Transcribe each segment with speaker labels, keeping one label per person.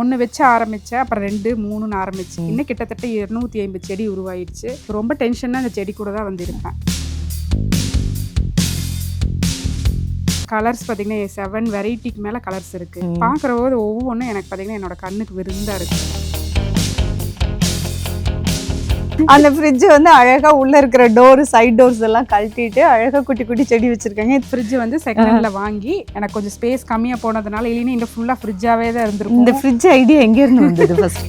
Speaker 1: ஒன்று வச்சு ஆரம்பித்தேன், அப்புறம் 2, 3ன்னு ஆரம்பிச்சு இன்னும் கிட்டத்தட்ட 250 செடி உருவாயிடுச்சு. ரொம்ப டென்ஷனாக அந்த செடி கூட தான் வந்து இருப்பேன். கலர்ஸ் பார்த்தீங்கன்னா 7 வெரைட்டிக்கு மேலே கலர்ஸ் இருக்குது. பார்க்குற போது ஒவ்வொன்றும் எனக்கு பார்த்தீங்கன்னா என்னோட கண்ணுக்கு விருந்தாக இருக்குது.
Speaker 2: அந்த ஃப்ரிட்ஜ் வந்து அழகா உள்ள இருக்கிற டோர் சைட் டோர்ஸ் எல்லாம் கழட்டிட்டு அழகா குட்டி குட்டி செடி வச்சிருக்காங்க.
Speaker 1: ஃப்ரிட்ஜ் வந்து செகண்ட்ல வாங்கி எனக்கு கொஞ்சம் ஸ்பேஸ் கம்மியாக போனதுனால இல்லைன்னா இந்த ஃபுல்லாக ஃப்ரிட்ஜாகவே தான் இருந்திருக்கும்.
Speaker 2: இந்த ஃப்ரிட்ஜ் ஐடியா எங்கே இருந்து வந்தது? ஃபர்ஸ்ட்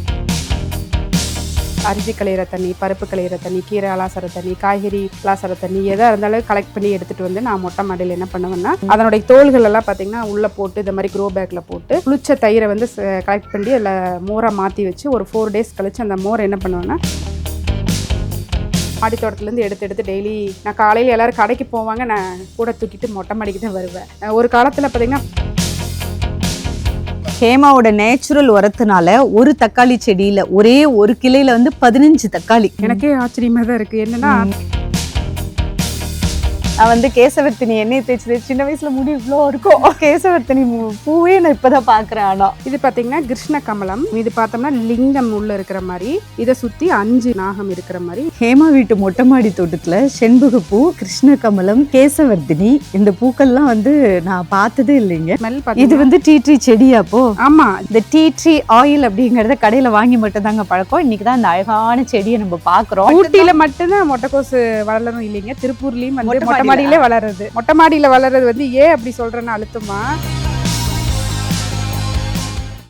Speaker 1: அரிசி களையிற தண்ணி, பருப்பு களையிற தண்ணி, கீரை அலாசர தண்ணி, காய்கறி அலாசர தண்ணி எதாக இருந்தாலும் கலெக்ட் பண்ணி எடுத்துட்டு வந்து நான் மொட்டை மாடியில் என்ன பண்ணுவேன்னா அதனுடைய தோள்கள் எல்லாம் பார்த்தீங்கன்னா உள்ளே போட்டு இந்த மாதிரி க்ரோ பேக்கில் போட்டு புளிச்ச தயிரை வந்து கலெக்ட் பண்ணி அதில் மோரை மாற்றி வச்சு ஒரு 4 days கழிச்சு அந்த மோரை என்ன பண்ணுவேன்னா மாடி தோட்டத்துலேருந்து எடுத்து டெய்லி நான் காலையில் எல்லோரும் கடைக்கு போவாங்க, நான் கூட தூக்கிட்டு மொட்டை மாடிக்கு தான் வருவேன். ஒரு காலத்தில் பார்த்தீங்கன்னா
Speaker 2: ஹேமாவோட நேச்சுரல் உரத்தினால ஒரு தக்காளி செடியில ஒரே ஒரு கிளையில வந்து 15 தக்காளி.
Speaker 1: எனக்கே ஆச்சரியமா தான் இருக்கு. என்னன்னா
Speaker 2: நான் வந்து கேசவர்த்தினி எண்ணெய் தேய்ச்சி சின்ன வயசுல முடி இவ்வளோ இருக்கும். கேசவர்த்தினி பூவே நான் இப்பதான் பாக்குறேன். ஆனா
Speaker 1: இது பாத்தீங்கன்னா கிருஷ்ண கமலம். இது பார்த்தோம்னா லிங்கம் உள்ள இருக்கிற மாதிரி, இதை சுத்தி 5 நாகம் இருக்கிற மாதிரி.
Speaker 2: ஹேமா வீட்டு மொட்டை மாடி தோட்டத்துல செண்பகப்பூ, கிருஷ்ண கமலம், கேசவர்த்தினி இந்த பூக்கள்லாம் வந்து நான் பார்த்ததே இல்லைங்க. இது வந்து டீ ட்ரீ செடியாப்போ?
Speaker 1: ஆமா,
Speaker 2: இந்த டீ ட்ரீ ஆயில் அப்படிங்கறத கடையில வாங்கி மட்டும் தாங்க பழக்கம். இன்னைக்குதான் இந்த அழகான செடியை நம்ம பாக்குறோம்.
Speaker 1: ஊட்டியில மட்டும்தான் மொட்டைக்கோசு வளரணும் இல்லைங்க, திருப்பூர்லயும் வந்து மொட்டை மாடியிலே வளருது. மொட்டை மாடியில வளர்றது வந்து ஏன் அப்படி சொல்றேன்னு அழுத்தமா